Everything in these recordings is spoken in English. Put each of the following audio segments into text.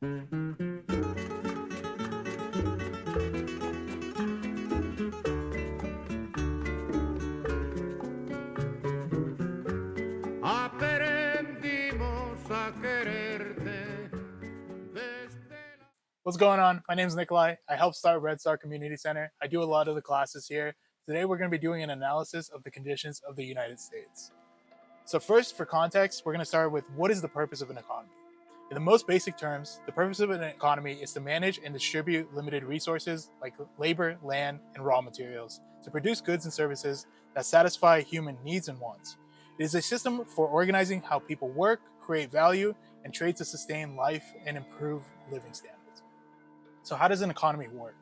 Aprendimos a quererte desde la... What's going on? My name is Nikolai. I help start Red Star Community Center. I do a lot of the classes here. Today we're going to be doing an analysis of the conditions of the United States. So first, for context, we're going to start with what is the purpose of an economy? In the most basic terms, the purpose of an economy is to manage and distribute limited resources like labor, land, and raw materials to produce goods and services that satisfy human needs and wants. It is a system for organizing how people work, create value, and trade to sustain life and improve living standards. So how does an economy work?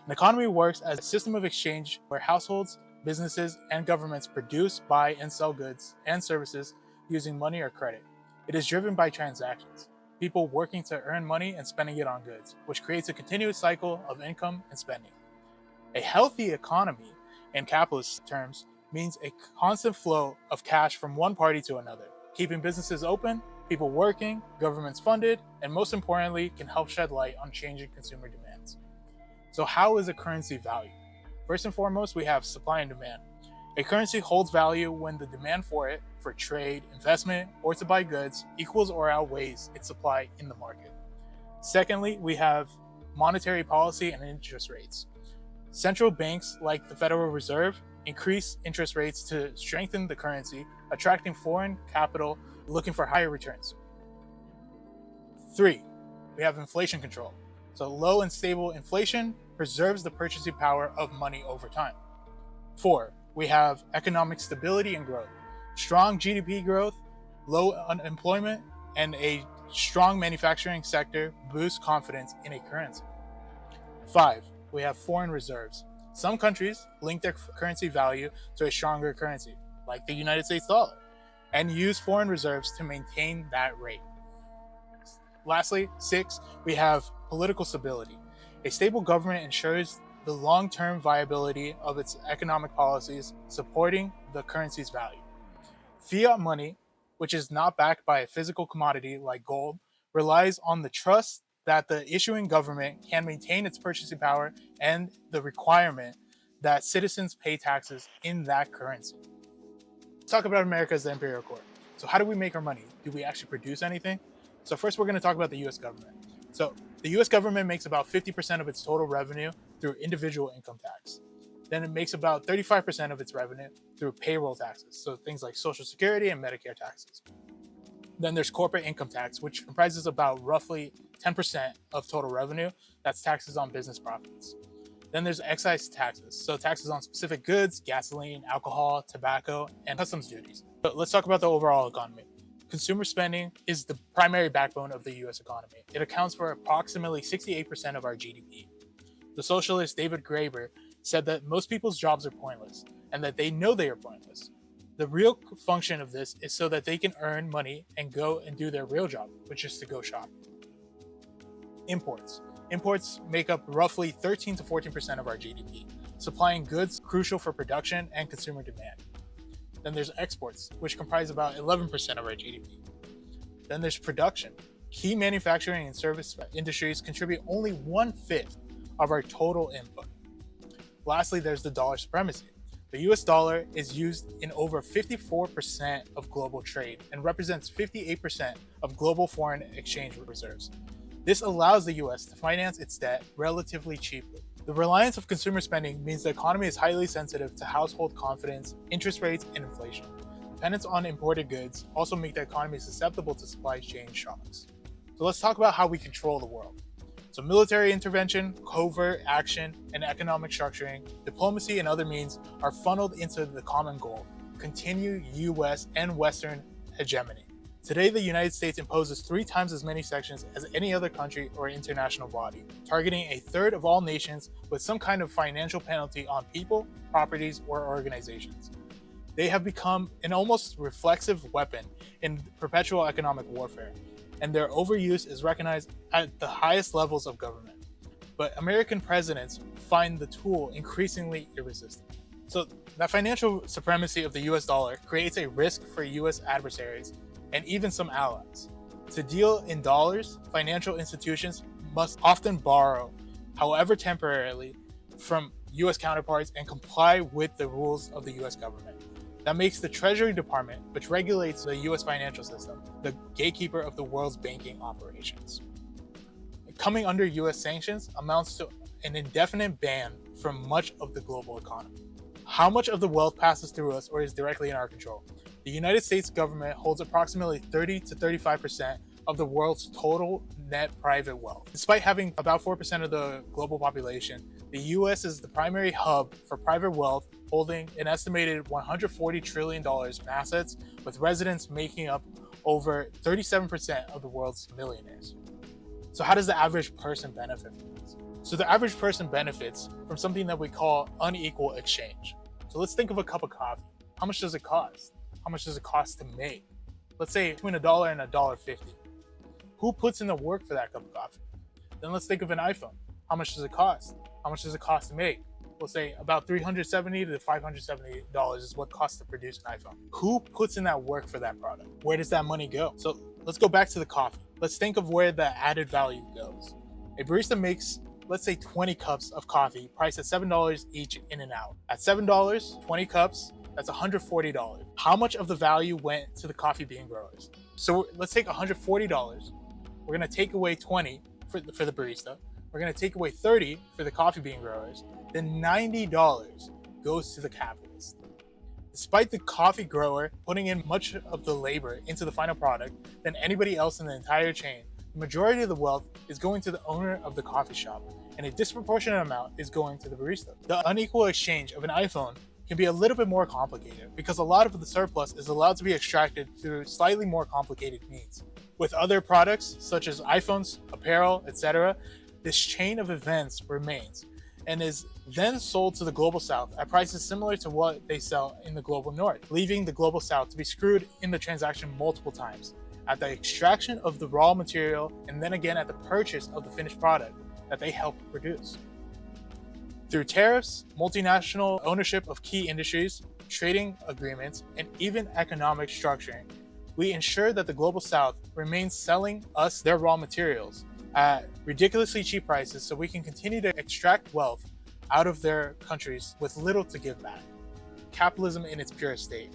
An economy works as a system of exchange where households, businesses, and governments produce, buy, and sell goods and services using money or credit. It is driven by transactions, people working to earn money and spending it on goods, which creates a continuous cycle of income and spending. A healthy economy, in capitalist terms, means a constant flow of cash from one party to another, keeping businesses open, people working, governments funded, and most importantly, can help shed light on changing consumer demands. So how is a currency valued? First and foremost, we have supply and demand. A currency holds value when the demand for it, for trade, investment, or to buy goods, equals or outweighs its supply in the market. Secondly, we have monetary policy and interest rates. Central banks, like the Federal Reserve, increase interest rates to strengthen the currency, attracting foreign capital looking for higher returns. 3, we have inflation control. So low and stable inflation preserves the purchasing power of money over time. 4, we have economic stability and growth. Strong GDP growth, low unemployment, and a strong manufacturing sector boosts confidence in a currency. 5, we have foreign reserves. Some countries link their currency value to a stronger currency, like the United States dollar, and use foreign reserves to maintain that rate. Lastly, 6, we have political stability. A stable government ensures the long-term viability of its economic policies, supporting the currency's value. Fiat money, which is not backed by a physical commodity like gold, relies on the trust that the issuing government can maintain its purchasing power and the requirement that citizens pay taxes in that currency. Let's talk about America as the imperial core. So how do we make our money? Do we actually produce anything? So first we're going to talk about the US government. So the US government makes about 50% of its total revenue through individual income tax. Then it makes about 35% of its revenue through payroll taxes, so things like Social Security and Medicare taxes. Then there's corporate income tax, which comprises about roughly 10% of total revenue. That's taxes on business profits. Then there's excise taxes, so taxes on specific goods, gasoline, alcohol, tobacco, and customs duties. But let's talk about the overall economy. Consumer spending is the primary backbone of the US economy. It accounts for approximately 68% of our GDP. The socialist David Graeber said that most people's jobs are pointless, and that they know they are pointless. The real function of this is so that they can earn money and go and do their real job, which is to go shop. Imports. Imports make up roughly 13 to 14% of our GDP, supplying goods crucial for production and consumer demand. Then there's exports, which comprise about 11% of our GDP. Then there's production. Key manufacturing and service industries contribute only 1/5 of our total input. Lastly, there's the dollar supremacy. The US dollar is used in over 54% of global trade and represents 58% of global foreign exchange reserves. This allows the US to finance its debt relatively cheaply. The reliance of consumer spending means the economy is highly sensitive to household confidence, interest rates, and inflation. Dependence on imported goods also make the economy susceptible to supply chain shocks. So let's talk about how we control the world. So military intervention, covert action, and economic structuring, diplomacy, and other means are funneled into the common goal: continue US and Western hegemony. Today, the United States imposes 3 times as many sanctions as any other country or international body, targeting a third of all nations with some kind of financial penalty on people, properties, or organizations. They have become an almost reflexive weapon in perpetual economic warfare, and their overuse is recognized at the highest levels of government. But American presidents find the tool increasingly irresistible. So that financial supremacy of the US dollar creates a risk for US adversaries and even some allies. To deal in dollars, financial institutions must often borrow, however temporarily, from US counterparts and comply with the rules of the US government. That makes the Treasury Department, which regulates the US financial system, the gatekeeper of the world's banking operations. Coming under US sanctions amounts to an indefinite ban from much of the global economy. How much of the wealth passes through us or is directly in our control? The United States government holds approximately 30 to 35% of the world's total net private wealth. Despite having about 4% of the global population, the US is the primary hub for private wealth, holding an estimated $140 trillion in assets, with residents making up over 37% of the world's millionaires. So how does the average person benefit from this? So the average person benefits from something that we call unequal exchange. So let's think of a cup of coffee. How much does it cost? How much does it cost to make? Let's say between $1 and $1.50. Who puts in the work for that cup of coffee? Then let's think of an iPhone. How much does it cost? How much does it cost to make? We'll say about $370 to $570 is what it costs to produce an iPhone. Who puts in that work for that product? Where does that money go? So let's go back to the coffee. Let's think of where the added value goes. A barista makes, let's say, 20 cups of coffee priced at $7 each in and out. At $7, 20 cups, that's $140. How much of the value went to the coffee bean growers? So let's take $140. We're gonna take away 20 for the barista. We're gonna take away 30 for the coffee bean growers. Then $90 goes to the capitalist. Despite the coffee grower putting in much of the labor into the final product than anybody else in the entire chain, the majority of the wealth is going to the owner of the coffee shop, and a disproportionate amount is going to the barista. The unequal exchange of an iPhone can be a little bit more complicated because a lot of the surplus is allowed to be extracted through slightly more complicated means. With other products, such as iPhones, apparel, etc., this chain of events remains and is then sold to the Global South at prices similar to what they sell in the Global North, leaving the Global South to be screwed in the transaction multiple times, at the extraction of the raw material and then again at the purchase of the finished product that they helped produce. Through tariffs, multinational ownership of key industries, trading agreements, and even economic structuring, we ensure that the Global South remains selling us their raw materials at ridiculously cheap prices so we can continue to extract wealth out of their countries with little to give back. Capitalism in its purest state.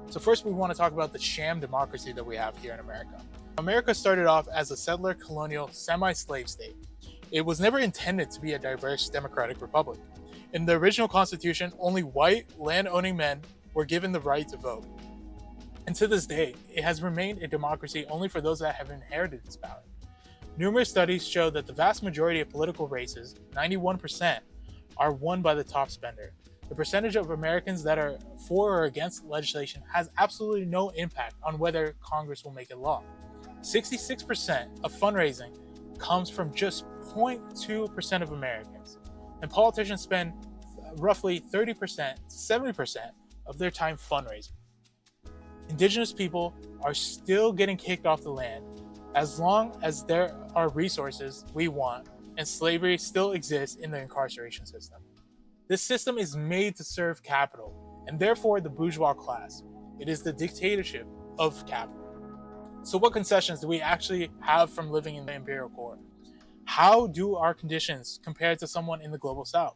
So first we want to talk about the sham democracy that we have here in America. America started off as a settler colonial semi-slave state. It was never intended to be a diverse democratic republic. In the original constitution, only white land-owning men were given the right to vote. And to this day, it has remained a democracy only for those that have inherited this power. Numerous studies show that the vast majority of political races, 91%, are won by the top spender. The percentage of Americans that are for or against legislation has absolutely no impact on whether Congress will make it law. 66% of fundraising comes from just 0.2% of Americans, and politicians spend roughly 30% to 70% of their time fundraising. Indigenous people are still getting kicked off the land as long as there are resources we want, and slavery still exists in the incarceration system. This system is made to serve capital, and therefore the bourgeois class. It is the dictatorship of capital. So what concessions do we actually have from living in the imperial core? How do our conditions compare to someone in the Global South?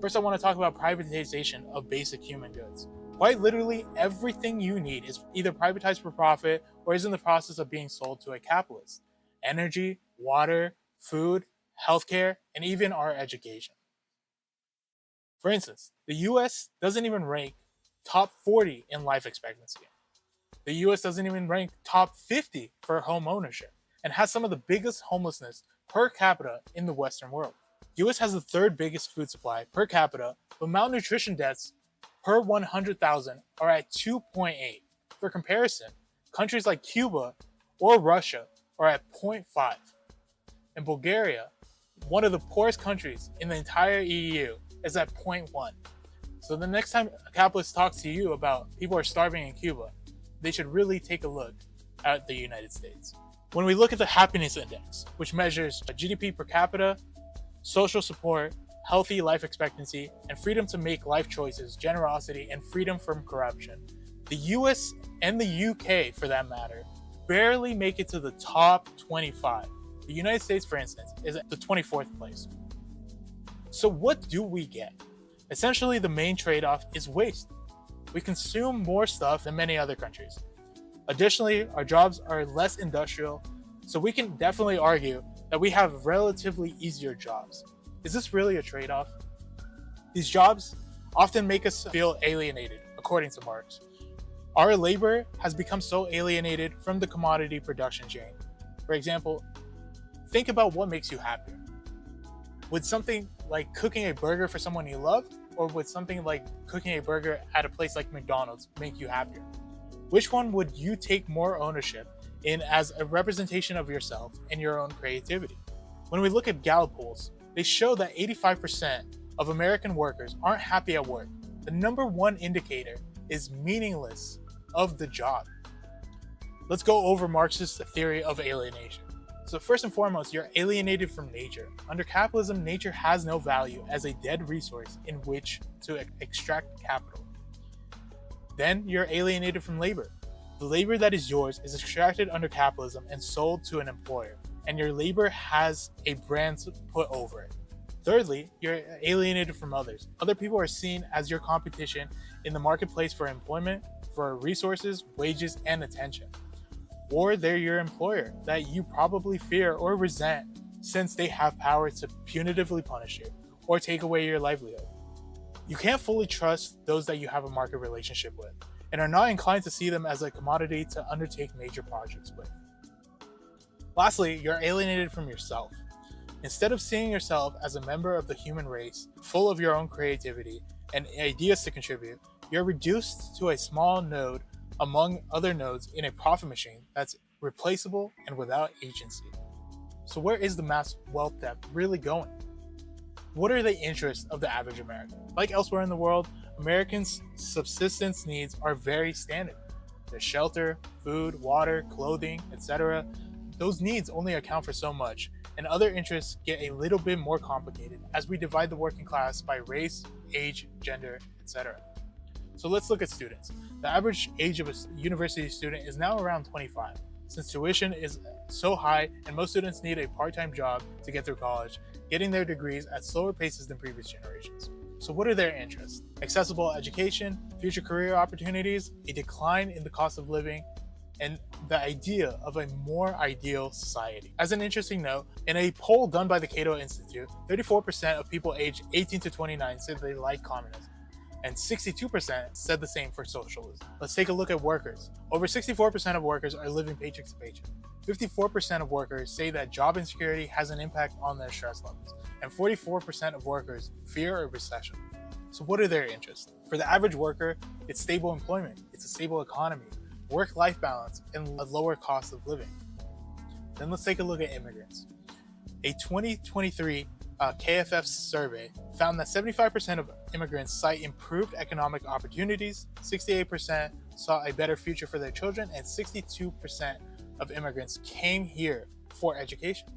First, I want to talk about privatization of basic human goods. Quite literally, everything you need is either privatized for profit or is in the process of being sold to a capitalist. Energy, water, food, healthcare, and even our education. For instance, the US doesn't even rank top 40 in life expectancy. The US doesn't even rank top 50 for home ownership and has some of the biggest homelessness per capita in the Western world. US has the third biggest food supply per capita, but malnutrition deaths per 100,000 are at 2.8. For comparison, countries like Cuba or Russia are at 0.5. And Bulgaria, one of the poorest countries in the entire EU, is at 0.1. So the next time a capitalist talks to you about people are starving in Cuba, they should really take a look at the United States. When we look at the happiness index, which measures GDP per capita, social support, healthy life expectancy, and freedom to make life choices, generosity, and freedom from corruption, the US and the UK, for that matter, barely make it to the top 25. The United States, for instance, is at the 24th place. So what do we get? Essentially, the main trade-off is waste. We consume more stuff than many other countries. Additionally, our jobs are less industrial, so we can definitely argue that we have relatively easier jobs. Is this really a trade-off? These jobs often make us feel alienated, according to Marx. Our labor has become so alienated from the commodity production chain. For example, think about what makes you happier. Would something like cooking a burger for someone you love, or would something like cooking a burger at a place like McDonald's make you happier? Which one would you take more ownership in as a representation of yourself and your own creativity? When we look at Gallup polls, they show that 85% of American workers aren't happy at work. The number one indicator is meaningless of the job. Let's go over Marx's theory of alienation. So first and foremost, you're alienated from nature. Under capitalism, nature has no value as a dead resource in which to extract capital. Then you're alienated from labor. The labor that is yours is extracted under capitalism and sold to an employer, and your labor has a brand put over it. Thirdly, you're alienated from others. Other people are seen as your competition in the marketplace for employment, for resources, wages, and attention. Or they're your employer that you probably fear or resent since they have power to punitively punish you or take away your livelihood. You can't fully trust those that you have a market relationship with and are not inclined to see them as a commodity to undertake major projects with. Lastly, you're alienated from yourself. Instead of seeing yourself as a member of the human race, full of your own creativity and ideas to contribute, you're reduced to a small node among other nodes in a profit machine that's replaceable and without agency. So where is the mass wealth theft really going? What are the interests of the average American? Like elsewhere in the world, Americans' subsistence needs are very standard. There's shelter, food, water, clothing, etc. Those needs only account for so much, and other interests get a little bit more complicated as we divide the working class by race, age, gender, etc. So let's look at students. The average age of a university student is now around 25. Since tuition is so high and most students need a part-time job to get through college, getting their degrees at slower paces than previous generations. So what are their interests? Accessible education, future career opportunities, a decline in the cost of living, and the idea of a more ideal society. As an interesting note, in a poll done by the Cato Institute, 34% of people aged 18 to 29 said they like communism, and 62% said the same for socialism. Let's take a look at workers. Over 64% of workers are living paycheck to paycheck. 54% of workers say that job insecurity has an impact on their stress levels, and 44% of workers fear a recession. So what are their interests? For the average worker, it's stable employment, it's a stable economy, work-life balance, and a lower cost of living. Then let's take a look at immigrants. A 2023 KFF survey found that 75% of immigrants cite improved economic opportunities, 68% saw a better future for their children, and 62% of immigrants came here for education.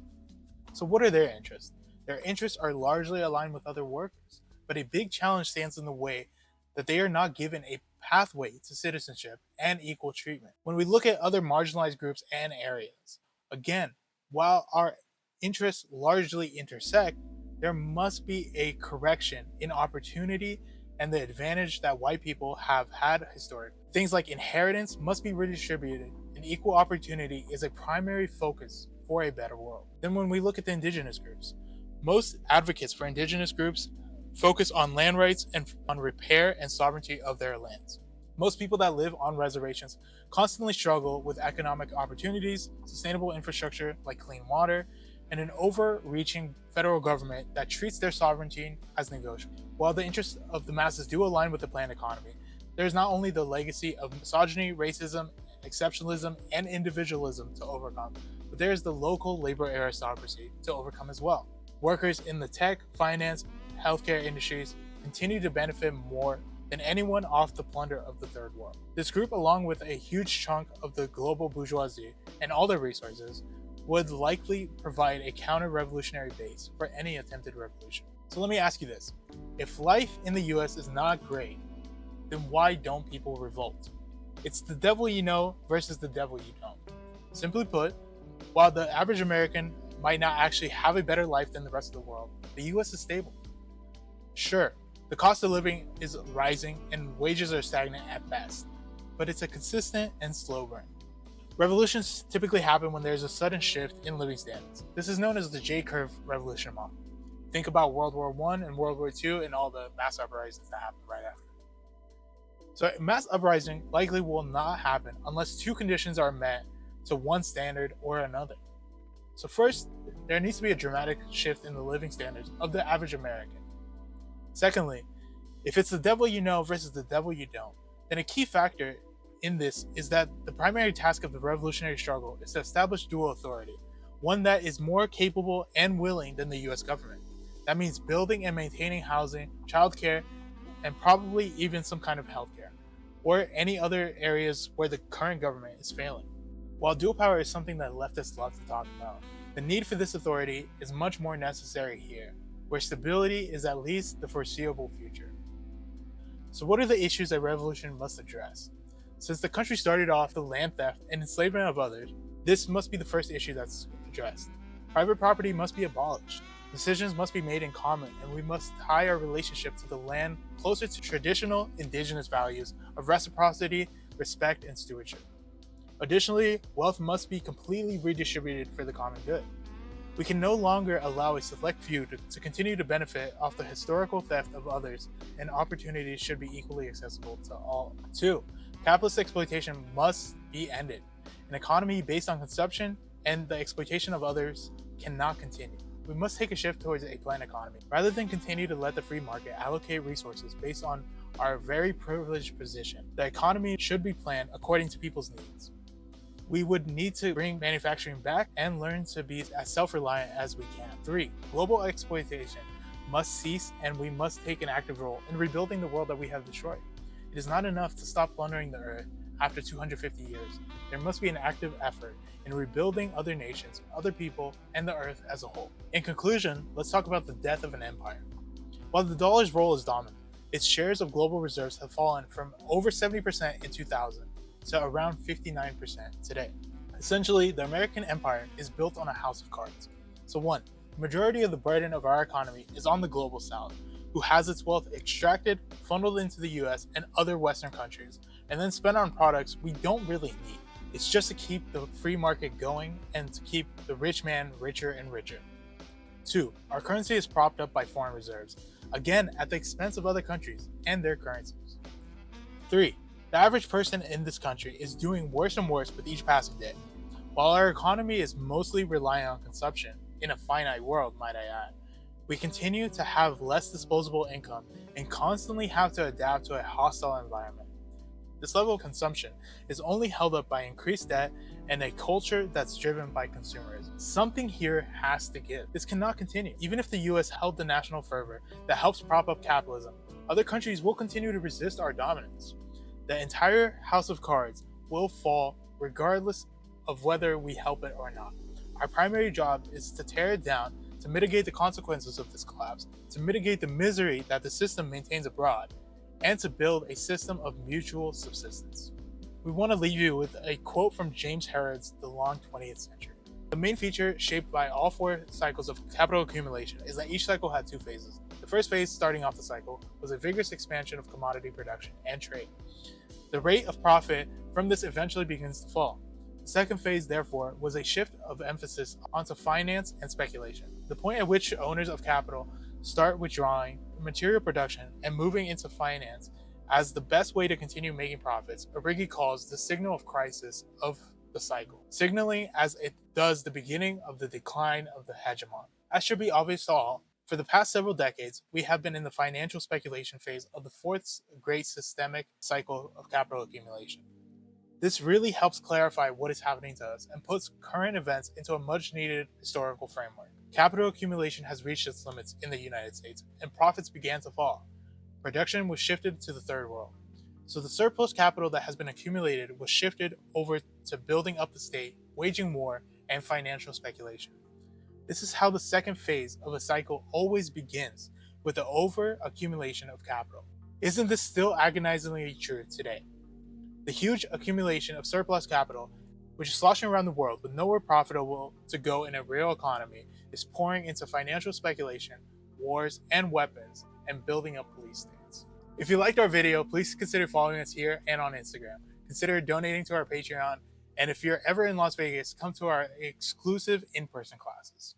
So what are their interests? Their interests are largely aligned with other workers, but a big challenge stands in the way that they are not given a pathway to citizenship and equal treatment. When we look at other marginalized groups and areas, again, while our interests largely intersect, there must be a correction in opportunity and the advantage that white people have had historically. Things like inheritance must be redistributed, and equal opportunity is a primary focus for a better world. Then when we look at the indigenous groups, most advocates for indigenous groups focus on land rights and on repair and sovereignty of their lands. Most people that live on reservations constantly struggle with economic opportunities, sustainable infrastructure like clean water, and an overreaching federal government that treats their sovereignty as negotiable. While the interests of the masses do align with the planned economy, there is not only the legacy of misogyny, racism, exceptionalism, and individualism to overcome, but there is the local labor aristocracy to overcome as well. Workers in the tech, finance, healthcare industries continue to benefit more than anyone off the plunder of the third world. This group, along with a huge chunk of the global bourgeoisie and all their resources, would likely provide a counter-revolutionary base for any attempted revolution. So let me ask you this. If life in the US is not great, then why don't people revolt? It's the devil you know versus the devil you don't. Simply put, while the average American might not actually have a better life than the rest of the world, the US is stable. Sure, the cost of living is rising and wages are stagnant at best, but it's a consistent and slow burn. Revolutions typically happen when there's a sudden shift in living standards. This is known as the J-curve revolution model. Think about World War I and World War II and all the mass uprisings that happened right after. So mass uprising likely will not happen unless two conditions are met to one standard or another. So first, there needs to be a dramatic shift in the living standards of the average American. Secondly, if it's the devil you know versus the devil you don't, then a key factor in this is that the primary task of the revolutionary struggle is to establish dual authority, one that is more capable and willing than the US government. That means building and maintaining housing, childcare, and probably even some kind of healthcare, or any other areas where the current government is failing. While dual power is something that leftists love to talk about, the need for this authority is much more necessary here, where stability is at least the foreseeable future. So what are the issues that revolution must address? Since the country started off the land theft and enslavement of others, this must be the first issue that's addressed. Private property must be abolished. Decisions must be made in common, and we must tie our relationship to the land closer to traditional indigenous values of reciprocity, respect, and stewardship. Additionally, wealth must be completely redistributed for the common good. We can no longer allow a select few to continue to benefit off the historical theft of others, and opportunities should be equally accessible to all. 2. Capitalist exploitation must be ended. An economy based on consumption and the exploitation of others cannot continue. We must take a shift towards a planned economy. Rather than continue to let the free market allocate resources based on our very privileged position, the economy should be planned according to people's needs. We would need to bring manufacturing back and learn to be as self-reliant as we can. 3. Global exploitation must cease, and we must take an active role in rebuilding the world that we have destroyed. It is not enough to stop plundering the earth after 250 years. There must be an active effort in rebuilding other nations, other people, and the earth as a whole. In conclusion, let's talk about the death of an empire. While the dollar's role is dominant, its shares of global reserves have fallen from over 70% in 2000 to around 59% today. Essentially, the American empire is built on a house of cards. So 1, the majority of the burden of our economy is on the global south, who has its wealth extracted, funneled into the US and other Western countries, and then spent on products we don't really need. It's just to keep the free market going and to keep the rich man richer and richer. 2, our currency is propped up by foreign reserves, again at the expense of other countries and their currencies. 3, the average person in this country is doing worse and worse with each passing day. While our economy is mostly reliant on consumption, in a finite world, might I add, we continue to have less disposable income and constantly have to adapt to a hostile environment. This level of consumption is only held up by increased debt and a culture that's driven by consumerism. Something here has to give. This cannot continue. Even if the US held the national fervor that helps prop up capitalism, other countries will continue to resist our dominance. The entire house of cards will fall regardless of whether we help it or not. Our primary job is to tear it down, to mitigate the consequences of this collapse, to mitigate the misery that the system maintains abroad, and to build a system of mutual subsistence. We want to leave you with a quote from James Herrod's The Long 20th Century. The main feature, shaped by all 4 cycles of capital accumulation, is that each cycle had 2 phases. The first phase, starting off the cycle, was a vigorous expansion of commodity production and trade. The rate of profit from this eventually begins to fall. The second phase, therefore, was a shift of emphasis onto finance and speculation, the point at which owners of capital start withdrawing from material production and moving into finance as the best way to continue making profits. Arrighi calls the signal of crisis of the cycle, signaling as it does the beginning of the decline of the hegemon. As should be obvious to all, for the past several decades, we have been in the financial speculation phase of the 4th great systemic cycle of capital accumulation. This really helps clarify what is happening to us and puts current events into a much-needed historical framework. Capital accumulation has reached its limits in the United States, and profits began to fall. Production was shifted to the Third World. So the surplus capital that has been accumulated was shifted over to building up the state, waging war, and financial speculation. This is how the second phase of a cycle always begins, with the over-accumulation of capital. Isn't this still agonizingly true today? The huge accumulation of surplus capital which is sloshing around the world with nowhere profitable to go in a real economy, is pouring into financial speculation, wars, and weapons, and building up police states. If you liked our video, please consider following us here and on Instagram. Consider donating to our Patreon, and if you're ever in Las Vegas, come to our exclusive in-person classes.